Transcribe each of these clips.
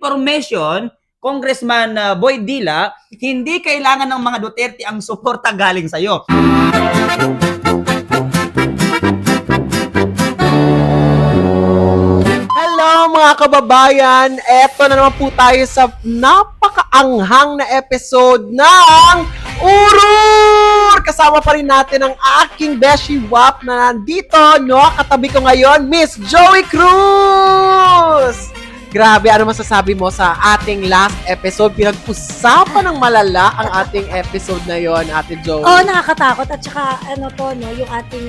Information, Congressman Boy Dila, hindi kailangan ng mga Duterte ang suporta galing sa'yo. Hello mga kababayan! Eto na naman po tayo sa napakaanghang na episode ng Urur! Kasama pa rin natin ang aking Beshi Wap na nandito, no? Katabi ko ngayon, Miss Joey Cruz! Grabe, ano masasabi mo sa ating last episode? Pinag-usapan ng malala ang ating episode na yon, Ate Joey. Oo, nakakatakot. At saka, yung ating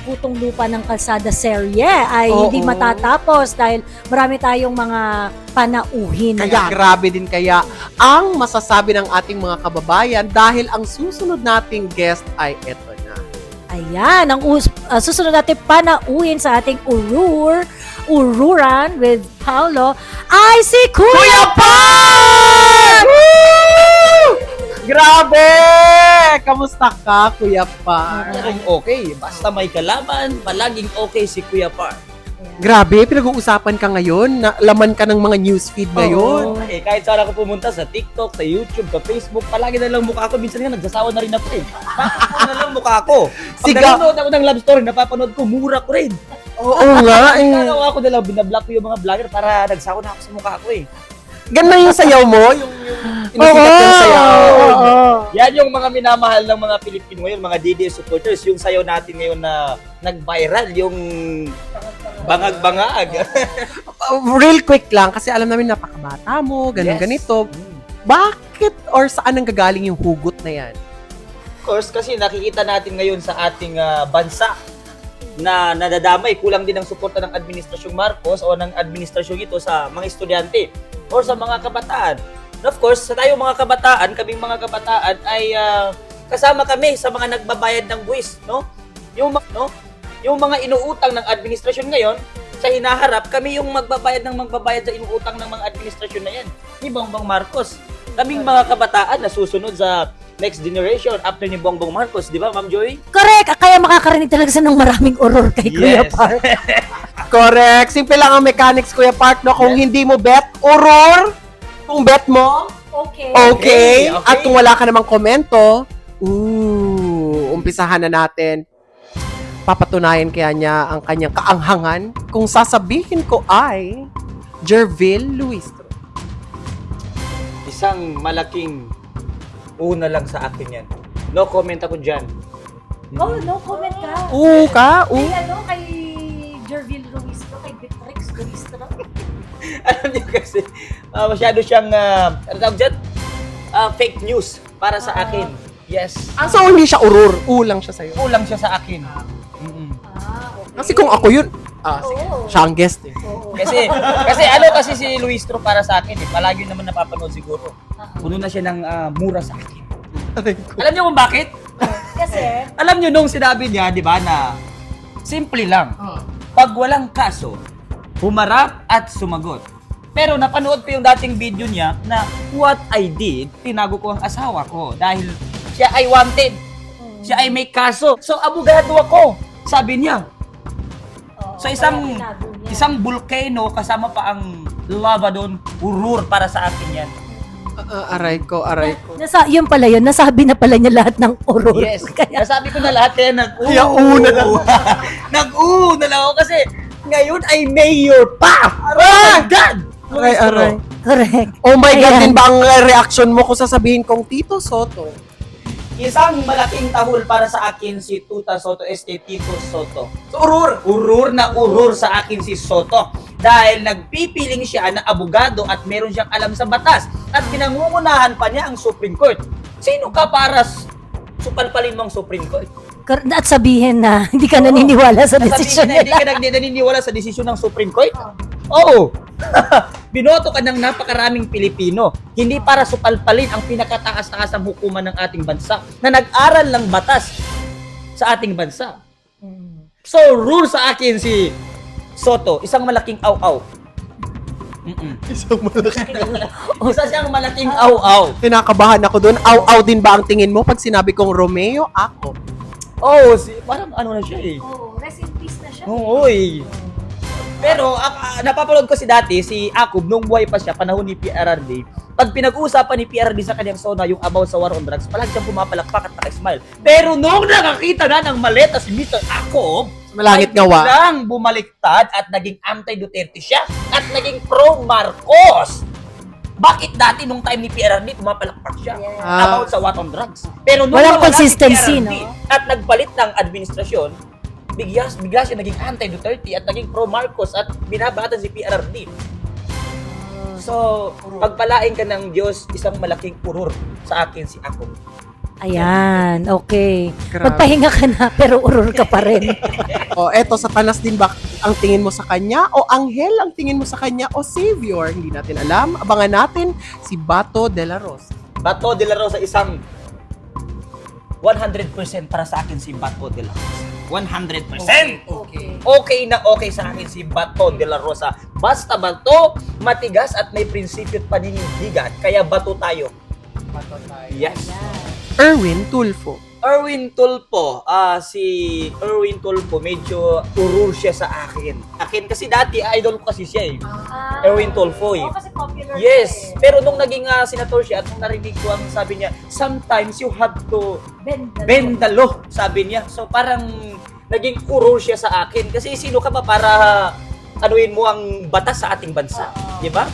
putong lupa ng kalsada serye ay hindi matatapos dahil marami tayong mga panauhin. Kaya grabe din kaya ang masasabi ng ating mga kababayan dahil ang susunod nating guest ay eto na. Ayan, ang susunod natin panauhin sa ating Ururan with Paolo ay si Kuya Par! Grabe! Kamusta ka, Kuya Par? Okay, basta may kalaban, palaging okay si Kuya Par. Grabe, pinag-uusapan ka ngayon, laman ka ng mga newsfeed ngayon. Eh, kahit saan ako pumunta, sa TikTok, sa YouTube, sa Facebook, palagi na lang mukha ko. Minsan nga, nagsasawa na rin ako eh. Nakakatawa na lang mukha ko. Pag nanonood ako ng love story, napapanood ko, mura ko rin. Oo nga. Nagkakawa ko na lang, binablock ko yung mga vlogger para nagsawa na ako sa mukha ko eh. Ganda yung sayaw mo, yung inisikat yung sayaw. Yan yung mga minamahal ng mga Pilipino ngayon, mga DDS supporters, yung sayaw natin ngayon na nag-viral, yung bangag-bangag. Real quick lang, kasi alam namin napakabata mo, ganito. Bakit or saan ang gagaling yung hugot na yan? Of course, kasi nakikita natin ngayon sa ating bansa na nadadamay, kulang din ang suporta ng Administrasyong Marcos o ng administrasyong ito sa mga estudyante or sa mga kabataan. And of course, sa tayong mga kabataan, kaming mga kabataan ay kasama kami sa mga nagbabayad ng buwis, no? Yung mga inuutang ng administrasyon ngayon, sa hinaharap, kami yung magbabayad sa inuutang ng mga administrasyon na yan. Ni Bongbong Marcos. Kaming mga kabataan na susunod sa next generation after ni Bongbong Marcos, di ba, Ma'am Joy? Correct! Kaya makakarinig talaga sa ng maraming uror kay Kuya Par. Correct. Simple lang ang mechanics, Kuya Park, no? Kung hindi mo bet, uror. Kung bet mo, okay. At kung wala ka namang komento, umpisahan na natin. Papatunayan kaya niya ang kanyang kaanghangan kung sasabihin ko ay Jervil Luistro. Isang malaking una lang sa akin yan. No comment ako dyan. Oh, no comment ka. Kay Jervil Ruistro, kay Beatrix Ruistro. Alam niyo kasi, masyado siyang, ano tawag dyan? Fake news para sa akin. Yes. So, hindi siya urur. Lang siya sa'yo. Kulang siya sa akin. Okay. Kasi kung ako yun, siya ang guest eh. Kasi si Luistro para sa akin eh. Palagi naman napapanood siguro. Puno na siya ng mura sa akin. Alam niyo kung bakit? Kasi, Alam niyo nung sinabi niya, di ba, na simple lang. Pag walang kaso, humarap at sumagot. Pero napanood ko yung dating video niya na what I did, tinago ko ang asawa ko dahil siya ay wanted. Siya ay may kaso. So, abogado ako, sabi niya. So, isang volcano kasama pa ang lava doon, urur para sa akin yan. Aray ko. yun pala yun, nasabi na pala niya lahat ng uror. Yes. Nasabi ko na lahat kaya nag-u. na lang. Nag-u na lang ako kasi ngayon ay mayor pa! Oh my God! Aray. Correct. Oh my God, Ayan. din ba ang reaction mo kung sasabihin kong Tito Soto? Isang malaking tahol para sa akin si Tuta Soto, Tito Soto. So, urur. Urur sa akin si Soto. Dahil nagpipiling siya na abogado at meron siyang alam sa batas. At pinangungunahan pa niya ang Supreme Court. Sino ka para supalpalin mong Supreme Court? At sabihin na hindi ka naniniwala sa desisyon Sabihin na nila. hindi ka naniniwala sa desisyon ng Supreme Court? Oo. Binoto ka ng napakaraming Pilipino. Hindi para supalpalin ang pinakataas-taasang hukuman ng ating bansa na nag-aral ng batas sa ating bansa. So, rule sa akin si Soto, isang malaking aw-aw. Isa siyang malaking aw-aw. Kinakabahan ako doon. Aw-aw din ba ang tingin mo pag sinabi kong Romeo, ako? Oh, parang ano na siya eh. Rest in peace na siya. Oo, Pero napapanood ko si dati, si Akub, nung buhay pa siya, panahon ni PRRD, pag pinag-uusapan ni PRRD sa kanyang sona yung about sa war on drugs, palagi siyang pumapalakpak at naka-smile. Pero nung nakakita na ng maleta si Mr. Akub, Malangit ay ngawa. biglang bumaliktad at naging anti-Duterte siya at naging pro-Marcos. Bakit dati nung time ni PRRD pumapalakpak siya about sa war on drugs? Pero nung Walang nawala consistency, si PRRD no? at nagpalit ng administrasyon, bigla siya naging anti-Duterte at naging pro-Marcos at binabatan si PRRD. So, pagpalain ka ng Diyos, isang malaking uror sa akin si Akub. Ayan, okay. Grabe. Magpahinga ka na, pero uror ka pa rin. O, eto, Satanas din ba ang tingin mo sa kanya? O Anghel ang tingin mo sa kanya? O Savior? Hindi natin alam. Abangan natin si Bato de la Rosa. Bato de la Rosa, isang 100% para sa akin si Bato de la Rosa. 100%! Okay na okay sa akin si Bato de la Rosa. Basta bato, matigas at may prinsipyo at paninindigan. Kaya bato tayo. Yes. Erwin Tulfo. Erwin Tulfo, si Erwin Tulfo, medyo urur siya sa akin. Akin kasi dati, idol ko kasi siya eh. Erwin Tulfo eh. Kasi popular Yes, pero nung naging senator siya at nung narinig ko ang sabi niya, sometimes you have to bend the law, sabi niya. So parang naging urur siya sa akin. Kasi sino ka ba para anuin mo ang batas sa ating bansa? Di ba?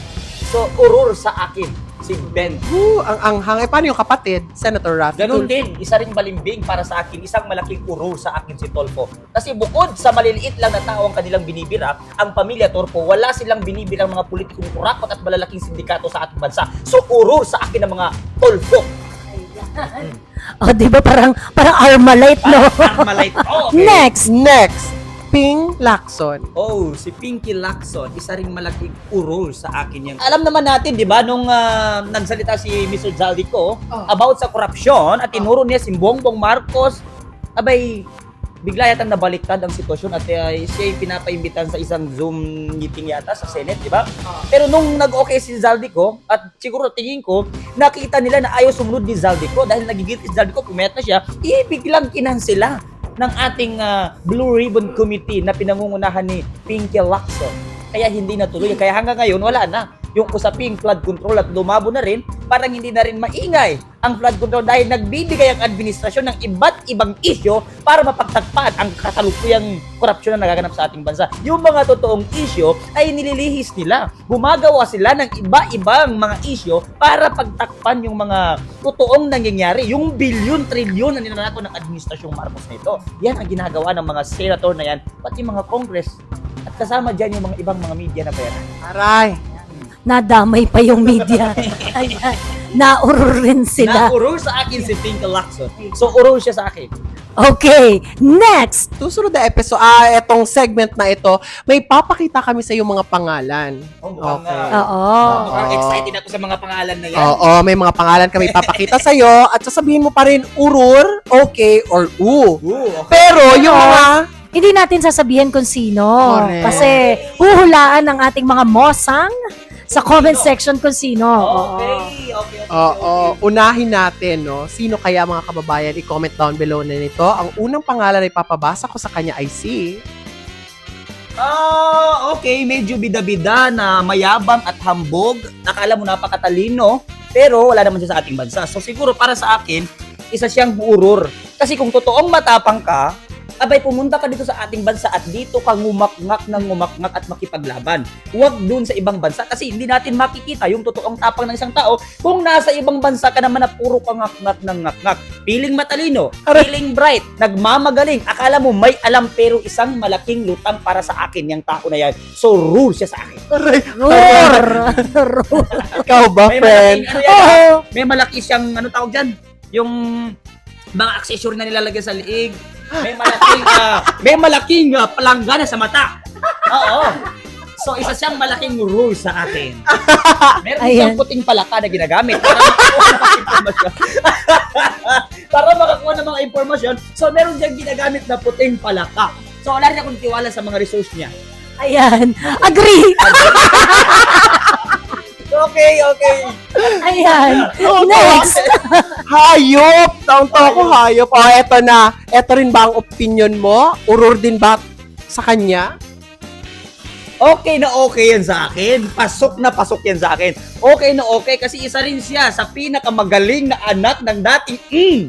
So urur sa akin si Ben. Ang anghang. Paano yung kapatid? Senator Rafi Ganun Tulfo. din, isa ring balimbing para sa akin, isang malaking urur sa akin si Tulfo. Kasi bukod sa maliliit lang na tao ang kanilang binibira, ang pamilya Tulfo, wala silang binibirang mga politikong kurakot at malalaking sindikato sa ating bansa. So urur sa akin ng mga Tulfo. Oh, di ba parang Armalite, no? Armalite. Oh, okay. Next. Ping Lacson. Oh, si Pinky Lacson, isa ring malaking urol sa akin yan. Alam naman natin, di ba, nung nagsalita si Mr. Zaldico about sa korupsyon at tinuro niya si Bongbong Marcos, abay, bigla yatang nabaliktad ang sitwasyon at siya ay pinapaimbitan sa isang Zoom meeting yata sa Senate, di ba? Pero nung nag-okay si Zaldico, at siguro tingin ko, nakita nila na ayaw sumunod ni Zaldico dahil nagigit si Zaldico, pumayat na siya, biglang kinansela ng ating Blue Ribbon Committee na pinangungunahan ni Pinky Lacson. Kaya hindi natuloy. Kaya hanggang ngayon, wala na. Yung usaping flood control at lumabo na rin, parang hindi na rin maingay ang flood control dahil nagbibigay ang administrasyon ng iba't ibang isyo para mapagtagpan ang kasalukuyang korupsyon na nagaganap sa ating bansa. Yung mga totoong isyo ay nililihis nila. Gumagawa sila ng iba-ibang mga isyo para pagtakpan yung mga totoong nangyayari. Yung bilyon, trilyon na ninanako ng administrasyong Marcos na ito. Yan ang ginagawa ng mga senator na yan, pati mga congress. At kasama dyan yung mga ibang mga media na pera. Aray. Nadamay pa yung media. Ayan. Naurur rin sila. Na-urur sa akin si Pinky Lacson. So, urur siya sa akin. Okay, next. Susunod na episode, etong segment na ito, may papakita kami sa iyo mga pangalan. Okay. Oo. Mukhang excited ako sa mga pangalan na yan. Oo, may mga pangalan kami papakita sa iyo at sasabihin mo pa rin urur, okay, or Okay. Pero yung mga Hindi natin sasabihin kung sino. Correct. Kasi huhulaan ng ating mga mosang sa comment section kung sino. Okay. unahin natin, no? Sino kaya mga kababayan? I-comment down below na nito. Ang unang pangalan ay papabasa ko sa kanya ay si... Okay. Medyo bida-bida na mayabang at hambog. Nakala mo napakatalino, pero wala naman siya sa ating bansa. So siguro para sa akin, isa siyang urur. Kasi kung totoong matapang ka, abay pumunta ka dito sa ating bansa at dito ka ngumakngak at makipaglaban. Huwag dun sa ibang bansa kasi hindi natin makikita yung totoong tapang ng isang tao kung nasa ibang bansa ka naman na puro ka ngak-ngak. Feeling matalino, feeling bright, nagmamagaling. Akala mo may alam pero isang malaking lutang para sa akin yung tao na yan. So rule siya sa akin. Roar! Ikaw ba, May friend? malaking, ano yan, may malaki siyang, ano tawag dyan? Yung mga accessory na nilalagay sa liig. May malaking palanggana sa mata. Oo. So, isa siyang malaking rule sa akin. Meron siyang puting palaka na ginagamit para makakuha ng mga impormasyon. So, meron siyang ginagamit na puting palaka. So, wala rin akong tiwala sa mga resource niya. Ayan. Agree! Okay. Ayan. Next. Hayop! Taong-taong ko hayop. Eto na. Eto rin ba ang opinion mo? Urur din ba sa kanya? Okay na okay yan sa akin. Pasok na pasok yan sa akin. Okay na okay kasi isa rin siya sa pinakamagaling na anak ng dating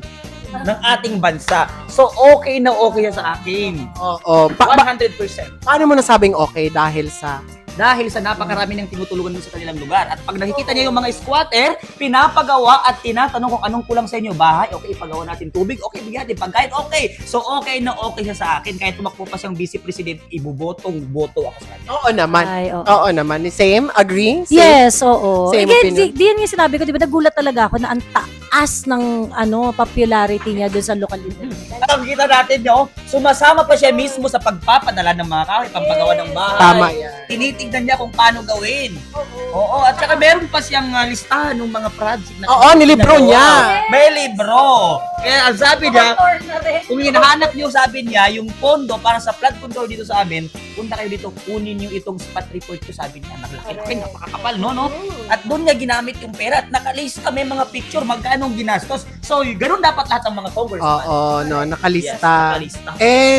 ng ating bansa. So, okay na okay yan sa akin. Oo. 100%. Paano mo nasabing okay dahil sa... Dahil sa napakarami ng tinutulungan mo sa kanilang lugar. At pag nakikita niya yung mga squatter, pinapagawa at tinatanong kung anong kulang sa inyo. Bahay, okay, ipagawa natin tubig, okay, bigyan natin pagkain, okay. So, okay na okay siya sa akin. Kahit tumakbo pa siyang vice president, ibubotong-boto ako sa kanya. Oo naman. Ay, oo. Oo naman. Same? Agree? Same? Yes, oo. Same Again, opinion. di yan yung sinabi ko, di ba, nagulat talaga ako na ang taas ng popularity niya doon sa lokalidad. At ang kita natin, sumasama pa siya mismo sa pagpapadala ng mga kahoy, pampagawa ng bahay. Tama yan. Tinitignan niya kung paano gawin. Oo, at saka meron pa siyang listahan ng mga project na Oo, nilibro ginagawa. niya. May libro. Kaya ang sabi niya, kung hinahanap niyo, sabi niya, yung pondo para sa flood control dito sa amin, punta kayo dito, kunin niyo itong spot report ko, sabi niya. Naglaki-laki, napakakapal, no? At doon niya ginamit yung pera at nakalista, may mga picture, magkano ginastos. So, ganun dapat lahat ng mga congressman. Oo, no, Yes, nakalista. nakalista.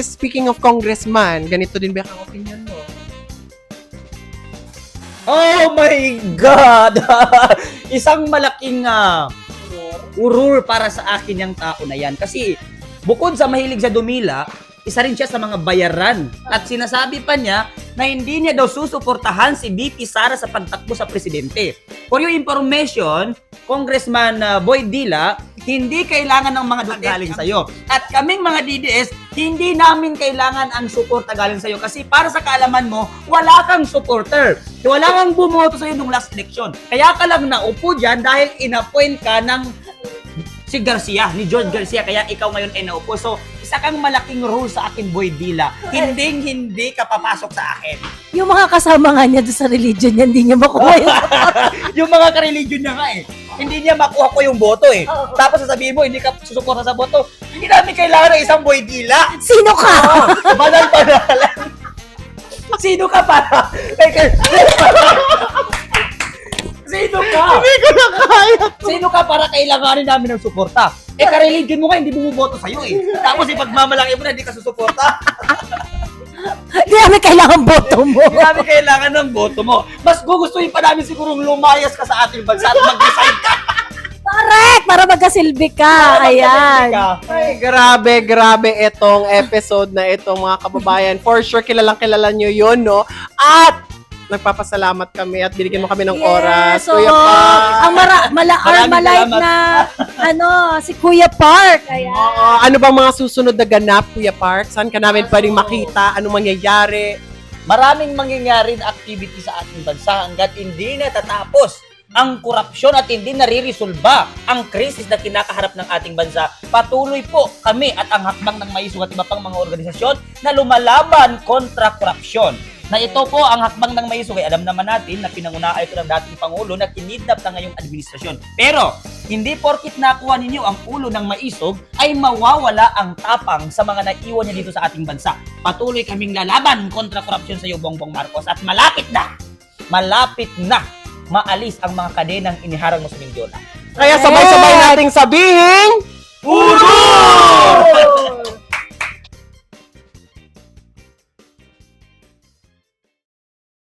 Speaking of congressman, ganito din ba ang opinion mo? Oh my God! Isang malaking urur para sa akin yung tao na yan. Kasi bukod sa mahilig sa dumila, isa rin siya sa mga bayaran. At sinasabi pa niya na hindi niya daw susuportahan si VP Sara sa pagtakbo sa presidente. For your information, Congressman Boy Dila, hindi kailangan ng mga Duterte galing sa'yo. At kaming mga DDS, hindi namin kailangan ang suporta galing sa'yo. Kasi para sa kaalaman mo, wala kang supporter. Wala kang bumoto sa'yo nung last election. Kaya ka lang naupo dyan dahil inappoint ka ng si Garcia, ni George Garcia. Kaya ikaw ngayon ay naupo. So, isa kang malaking rule sa akin, Boy Dila. Hindi ka papasok sa akin. Yung mga kasama nga niya doon sa religion niya, hindi niya makuha yun. Yung mga ka-religion niya nga eh. Hindi niya makuha ko yung boto eh. Tapos sasabihin mo, hindi ka susuporta sa boto. Hindi namin kailangan ng isang Boy Dila. Sino ka? Banal-banalan. Sino ka para? Sino ka? Hindi ko na kaya. Sino ka para kailanganin namin ng suporta? Ka-religion mo nga, hindi bumuboto sa'yo eh. Tapos ipagmamalaki mo na hindi ka susuporta. Hindi namin kailangan boto mo. Hindi namin kailangan ng boto mo. Mas gugustuhin pa namin sigurong lumayas ka sa ating bansa at mag-resign ka. Correct! Para magkasilbi ka. Ayan. Ay, grabe itong episode na itong mga kababayan. For sure, kilala nyo yun, no? At nagpapasalamat kami at binigyan mo kami ng oras. Yes, Kuya oo. Park. Ang Maraming Armalite salamat. na si Kuya Park. Ayan. Oo, ano bang mga susunod na ganap, Kuya Park? Saan ka namin pwedeng makita? Anong mangyayari? Maraming mangyayari na activity sa ating bansa hanggat hindi natatapos ang korupsyon at hindi naririsolba ang krisis na kinakaharap ng ating bansa. Patuloy po kami at ang hakbang ng maisog at iba pang mga organisasyon na lumalaban kontra korupsyon. Na ito po ang hakbang ng maisog ay alam naman natin na pinangunahan ito ng dating Pangulo na kinidnap na ngayong administrasyon. Pero, hindi porkit nakuha ninyo ang ulo ng maisog ay mawawala ang tapang sa mga naiwan niya dito sa ating bansa. Patuloy kaming lalaban kontra korupsyon sa iyo, Bongbong Marcos. At malapit na maalis ang mga kadenang iniharang mo sa Mindiola. Kaya sabay-sabay nating sabihin, Urur!